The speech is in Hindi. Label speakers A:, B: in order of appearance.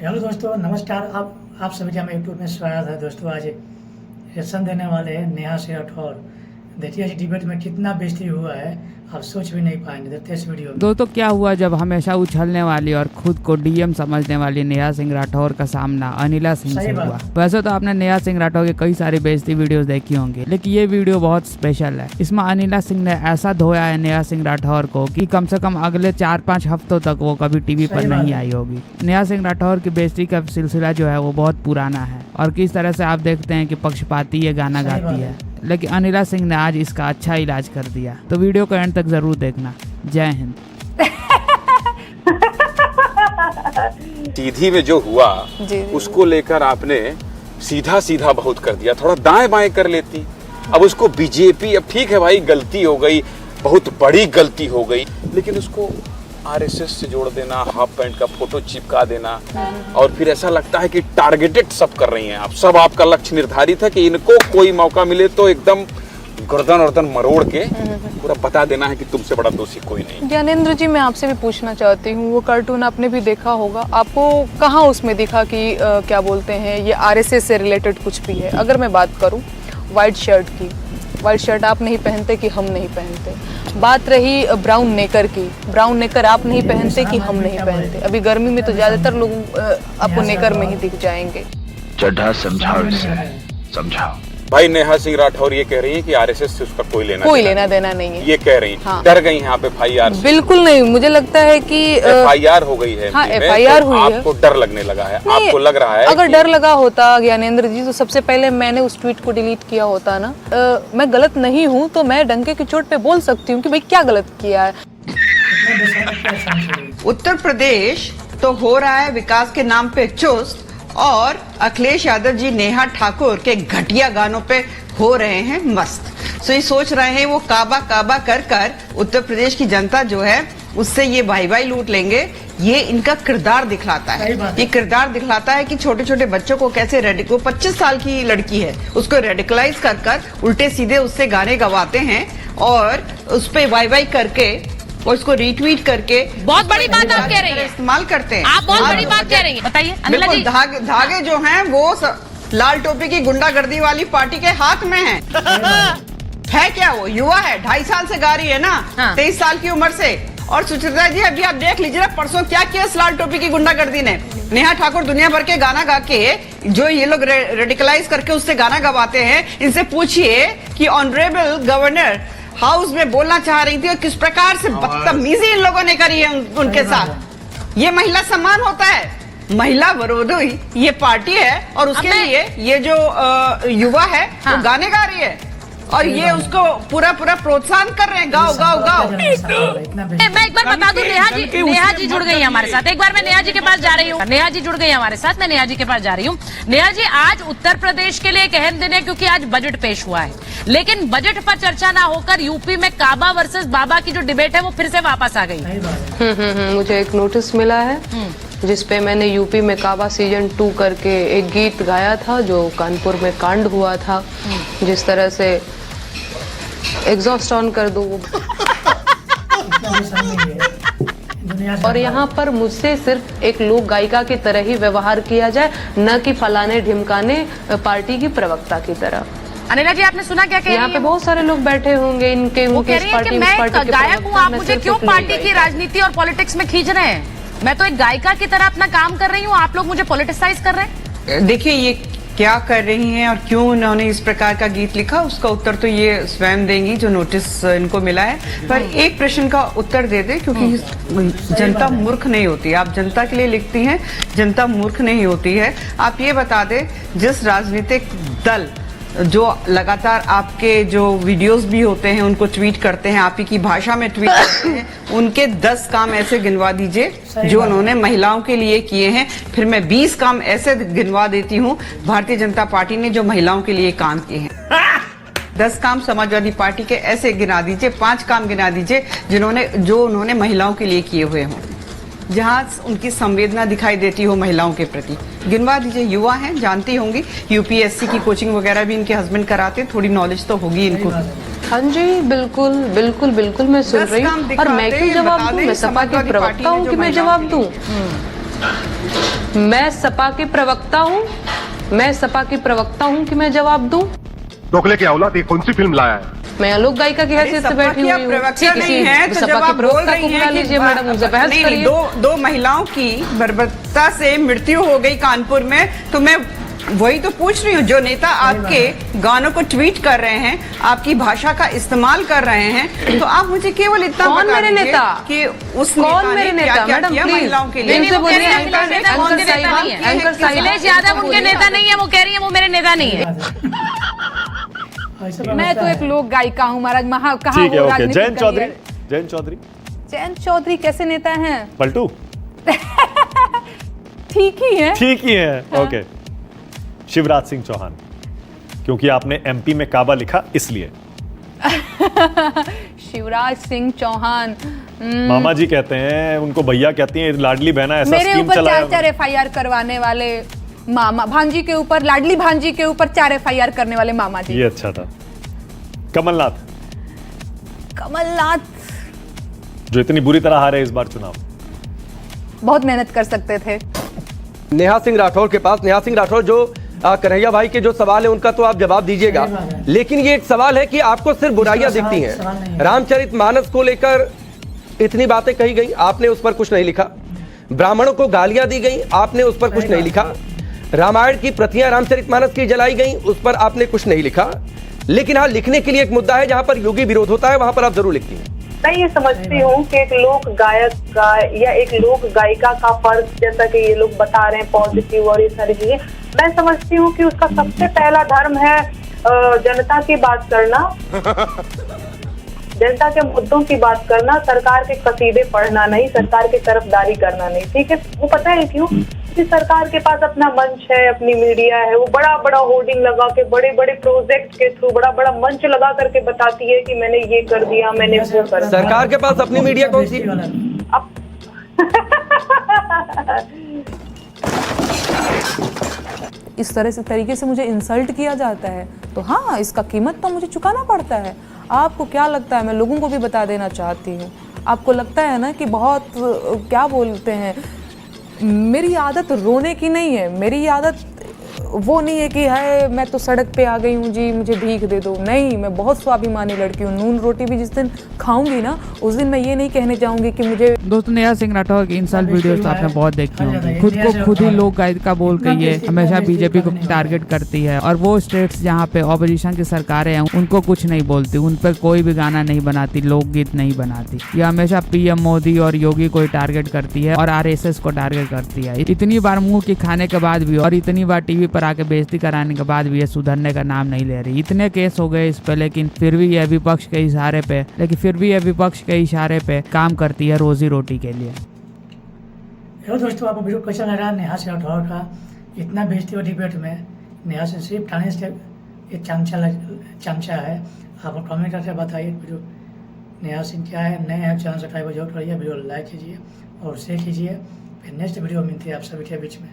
A: हेलो दोस्तों, नमस्कार। आप सभी का मैं यूट्यूब में स्वागत है। दोस्तों आज रिएक्शन देने वाले हैं नेहा से राठौर। देखिए इस डिबेट में कितना बेइज्जती हुआ है, आप सोच भी नहीं पाएंगे। देखते हैं इस वीडियो में।
B: दोस्तों क्या हुआ जब हमेशा उछलने वाली और खुद को डीएम समझने वाली नेहा सिंह राठौर का सामना अनिला सिंह से हुआ। वैसे तो आपने नेहा सिंह राठौर की कई सारी बेइज्जती वीडियोस देखी होंगी, लेकिन ये वीडियो बहुत स्पेशल है। इसमें अनिला सिंह ने ऐसा धोया है नेहा सिंह राठौर को कि कम से कम अगले 4-5 हफ्तों तक वो कभी टीवी पर नहीं आई होगी। नेहा सिंह राठौर की बेइज्जती का सिलसिला जो है वो बहुत पुराना है और किस तरह से आप देखते हैं कि पक्षपाती ये गाना गाती है, लेकिन अनिला सिंह ने आज इसका अच्छा इलाज कर दिया। तो वीडियो को एंड तक जरूर देखना। जय हिंद।
C: सीधी में जो हुआ उसको लेकर आपने सीधा सीधा बहुत कर दिया, थोड़ा दाएं बाएं कर लेती। अब उसको बीजेपी, अब ठीक है भाई गलती हो गई, बहुत बड़ी गलती हो गई, लेकिन उसको आरएसएस से जोड़ देना, हाफ पैंट का फोटो चिपका देना और फिर ऐसा लगता है कि टारगेटेड सब कर रही हैं आप सब। आपका लक्ष्य निर्धारित है कि इनको कोई मौका मिले तो एकदम गर्दन मरोड़ के पूरा बता देना है कि तुमसे बड़ा दोषी कोई नहीं।
D: ज्ञानेंद्र जी, मैं आपसे भी पूछना चाहती हूँ, वो कार्टून आपने भी देखा होगा, आपको कहाँ उसमें दिखा कि क्या बोलते हैं ये आरएसएस से रिलेटेड कुछ भी है? अगर मैं बात करूँ व्हाइट शर्ट की, व्हाइट शर्ट आप नहीं पहनते कि हम नहीं पहनते। बात रही ब्राउन नेकर की, ब्राउन नेकर आप नहीं पहनते कि हम नहीं पहनते। अभी गर्मी में तो ज्यादातर लोग आपको नेकर में ही दिख जाएंगे।
E: चड्ढा समझाओ इसे, समझाओ
C: भाई। नेहा सिंह राठौर ये कह रही है कि आरएसएस से उसका कोई लेना देना नहीं है,
D: ये
C: कह रही है।
D: हाँ।
C: डर गई हैं आप एफआईआर से?
D: बिल्कुल नहीं, मुझे लगता है कि
C: एफआईआर हो गई है।
D: हाँ, एफआईआर हुई है।
C: आपको डर लगने लगा है? आपको लग रहा है
D: अगर डर लगा होता ज्ञानेंद्र जी तो सबसे पहले मैंने उस ट्वीट को डिलीट किया होता ना। मैं गलत नहीं हूँ तो मैं डंके की चोट पे बोल सकती हूँ कि भाई क्या गलत किया है।
F: उत्तर प्रदेश तो हो रहा है विकास के नाम पे चुस्त, और अखिलेश यादव जी नेहा ठाकुर के घटिया गानों पे हो रहे हैं मस्त। सो ये सोच रहे हैं वो काबा कर कर उत्तर प्रदेश की जनता जो है उससे ये भाई लूट लेंगे। ये इनका किरदार दिखलाता है। ये किरदार दिखलाता है कि छोटे छोटे बच्चों को कैसे 25 साल की लड़की है उसको रेडिकलाइज कर कर उल्टे सीधे उससे गाने गवाते हैं और उस पे वाई करके और उसको रीट्वीट करके
G: बहुत बड़ी बात आप कह रही हैं,
F: इस्तेमाल करते हैं।
G: आप बहुत बड़ी बात कह रही हैं, बताइए अनिला जी।
F: धागे जो हैं वो लाल टोपी की गुंडागर्दी वाली पार्टी के हाथ में है क्या? वो युवा है, 2.5 साल से गा रही है ना, 23 साल की उम्र से। और सुचित्रा जी अभी आप देख लीजिए परसों क्या किया इस लाल टोपी की गुंडागर्दी ने। नेहा ठाकुर दुनिया भर के गाना गा के जो ये लोग रेडिकलाइज करके उससे गाना गवाते हैं, इनसे पूछिए कि ऑनरेबल गवर्नर हाउस में बोलना चाह रही थी और किस प्रकार से बदतमीजी इन लोगों ने करी है उनके साथ। ये महिला सम्मान होता है? महिला विरोधी ये पार्टी है और उसके लिए ये जो युवा है वो गाने गा रही है और ये उसको पूरा प्रोत्साहन कर रहे हैं, गाओ।
G: मैं एक बार बता दूं, नेहा जी जुड़ गई है हमारे साथ। एक बार मैं नेहा जी के पास जा रही हूँ, नेहा जी जुड़ गई है हमारे साथ, मैं नेहा जी के पास जा रही हूँ। नेहा जी, आज उत्तर प्रदेश के लिए एक अहम दिन है क्योंकि आज बजट पेश हुआ है, लेकिन बजट पर चर्चा ना होकर यूपी में काबा वर्सेस बाबा की जो डिबेट है वो फिर से वापस आ गई।
D: मुझे एक नोटिस मिला है जिसपे मैंने यूपी में काबा सीजन 2 करके एक गीत गाया था जो कानपुर में कांड हुआ था। जिस तरह से एग्जॉस्ट ऑन कर दो और यहाँ पर मुझसे सिर्फ एक लोक गायिका की तरह ही व्यवहार किया जाए, न कि फलाने ढिमकाने पार्टी की प्रवक्ता की तरह।
G: अनिला जी, आपने सुना क्या कह रही है?
D: यहाँ पे बहुत सारे लोग बैठे होंगे इनके
G: इस पार्टी मैं गायक हूँ, आप मुझे क्यों पार्टी की राजनीति और पॉलिटिक्स में खींच रहे हैं? मैं तो एक गायिका की तरह अपना काम कर रही हूँ, आप लोग मुझे पॉलिटिसाइज कर रहे हैं।
F: देखिए ये क्या कर रही हैं और क्यों उन्होंने इस प्रकार का गीत लिखा, उसका उत्तर तो ये स्वयं देंगी जो नोटिस इनको मिला है। पर एक प्रश्न का उत्तर दे दे, क्योंकि जनता मूर्ख नहीं होती। आप जनता के लिए लिखती हैं, जनता मूर्ख नहीं होती है। आप ये बता दे, जिस राजनीतिक दल जो लगातार आपके जो वीडियोस भी होते हैं उनको ट्वीट करते हैं, आप ही की भाषा में ट्वीट करते हैं, उनके 10 काम ऐसे गिनवा दीजिए जो उन्होंने महिलाओं के लिए किए हैं। फिर मैं 20 काम ऐसे गिनवा देती हूँ भारतीय जनता पार्टी ने जो महिलाओं के लिए काम किए हैं। 10 काम समाजवादी पार्टी के ऐसे गिना दीजिए, 5 काम गिना दीजिए जो उन्होंने महिलाओं के लिए किए हुए हों, जहाँ उनकी संवेदना दिखाई देती हो महिलाओं के प्रति। गिनवा दीजिए। युवा हैं, जानती होंगी, यूपीएससी की कोचिंग वगैरह भी इनके हस्बैंड कराते, थोड़ी नॉलेज तो होगी इनको।
D: हाँ जी, बिल्कुल मैं सुन रही हूँ। और मैं क्यों जवाब दूँ? मैं सपा की प्रवक्ता हूँ कि मैं जवाब दूँ? मैं सपा की प्रवक्ता हूँ, मैं सपा की प्रवक्ता हूँ कि मैं जवाब दूं।
H: दोगले की औलाद ये कौन सी फिल्म लाया है?
D: मैं आलोक गायिका की हैसियत से बैठी हुई हूँ।
F: प्रवक्ता नहीं है तो जब आप बोल रही हैं कि
D: मैडम उनसे बहस
F: नहीं,
D: करिए।
F: दो महिलाओं की बर्बरता से मृत्यु हो गई कानपुर में, तो मैं वही तो पूछ रही हूँ। जो नेता आपके गानों को ट्वीट कर रहे हैं, आपकी भाषा का इस्तेमाल कर रहे हैं, तो आप मुझे केवल इतना
D: कौन
F: बता
D: मेरे
F: दीजिए
D: नेता?
F: कि उस
D: कौन
F: नेता
D: मेरे
F: ने
D: नेता?
F: क्या-क्या
D: मैडम
F: किया
D: प्लीज
F: महिलाओं के लिए।
D: इनसे बोलिए।
G: अखिलेश यादव उनके नेता नहीं है, वो कह रही है वो मेरे नेता नहीं है।
I: मैं तो एक लोक गायिका हूँ महाराज।
J: ठीक है, ओके। जयंत चौधरी, जयंत चौधरी,
I: जयंत चौधरी कैसे नेता हैं?
J: पलटू
I: ठीक ही है,
J: ठीक ही है। ओके। शिवराज सिंह चौहान, क्योंकि आपने एमपी में काबा लिखा इसलिए।
I: शिवराज सिंह चौहान
J: मामा जी कहते हैं, उनको भैया कहती हैं, लाडली बहना ऐसा
I: मेरे
J: स्कीम
I: ऊपर
J: चलाया।
I: 4 FIR करवाने वाले मामा, भांजी के ऊपर, लाडली भांजी के ऊपर 4 FIR करने वाले मामा जी।
J: ये अच्छा था। कमलनाथ,
I: कमलनाथ
J: जो इतनी बुरी तरह हारे इस बार चुनाव।
I: बहुत मेहनत कर सकते थे।
K: नेहा सिंह राठौर के पास, नेहा सिंह राठौर जो कन्हैया भाई के जो सवाल है उनका तो आप जवाब दीजिएगा, लेकिन ये एक सवाल है कि आपको सिर्फ बुराइयां दिखती हैं। रामचरितमानस को लेकर इतनी बातें कही गई, आपने उस पर कुछ नहीं लिखा। ब्राह्मणों को गालियां दी गई, आपने उस पर कुछ नहीं लिखा। रामायण की प्रतियां रामचरितमानस की जलाई गई, उस पर आपने कुछ नहीं लिखा। लेकिन हाँ, लिखने के लिए एक मुद्दा है जहां पर योगी विरोध होता है, वहां पर आप जरूर लिखती हैं।
L: मैं ये समझती हूँ कि एक लोक गायक या एक लोक गायिका का फर्ज, जैसा कि ये लोग बता रहे हैं पॉजिटिव और ये सारी चीजें, मैं समझती हूँ कि उसका सबसे पहला धर्म है जनता की बात करना, जनता के मुद्दों की बात करना, सरकार के कसीदे पढ़ना नहीं, सरकार की तरफदारी करना नहीं। ठीक है, वो पता है क्यों? कि सरकार के पास अपना मंच है, अपनी मीडिया है, वो बड़ा बड़ा होर्डिंग लगा के, बड़े बड़े प्रोजेक्ट के थ्रू बड़ा बड़ा मंच लगा करके बताती है कि मैंने ये कर दिया, मैंने वो कर दिया।
K: सरकार के पास अपनी मीडिया कौन सी?
D: इस तरह से तरीके से मुझे इंसल्ट किया जाता है तो हाँ, इसका कीमत तो मुझे चुकाना पड़ता है। आपको क्या लगता है? मैं लोगों को भी बता देना चाहती हूँ। आपको लगता है ना कि बहुत क्या बोलते हैं, मेरी आदत रोने की नहीं है, मेरी आदत वो नहीं है कि हाय मैं तो सड़क पे आ गई हूँ जी, मुझे भीख दे दो। नहीं, मैं बहुत स्वाभिमानी लड़की हूँ। नून रोटी भी जिस दिन खाऊंगी ना, उस दिन मैं ये नहीं कहने जाऊंगी कि मुझे।
B: दोस्तों, नेहा सिंह राठौर की इंसल्ट वीडियोस तो आपने बहुत देखी होंगी। खुद को खुद ही लोक गायिका बोल के ये हमेशा बीजेपी को टारगेट करती है, और वो स्टेट्स जहाँ पे ऑपोजिशन की सरकारें हैं उनको कुछ नहीं बोलती, उन पर कोई भी गाना नहीं बनाती, लोकगीत नहीं बनाती। ये हमेशा पीएम मोदी और योगी को टारगेट करती है और आरएसएस को टारगेट करती है। इतनी बार मुंह की खाने के बाद भी और इतनी बार टीवी पर आके बेइज्जती कराने के बाद भी ये सुधरने का नाम नहीं ले रही। इतने केस हो गए इस पे, लेकिन फिर भी ये विपक्ष के इशारे पे काम करती है रोजी रोटी के लिए।
A: हेलो दोस्तों, आपको वीडियो कैसा लगा नेहा सिंह राठौर का इतना बेइज्जती और डिबेट में? नेहा सिंह सिर्फ ठाणे से एक चमचा है। आप कमेंट करके बताइए वीडियो नेहा सिंह क्या है। नए हैं चैनल सब्सक्राइब जरूर करिए, वीडियो लाइक कीजिए और शेयर कीजिए। फिर नेक्स्ट वीडियो मिलती है आप सभी के बीच में।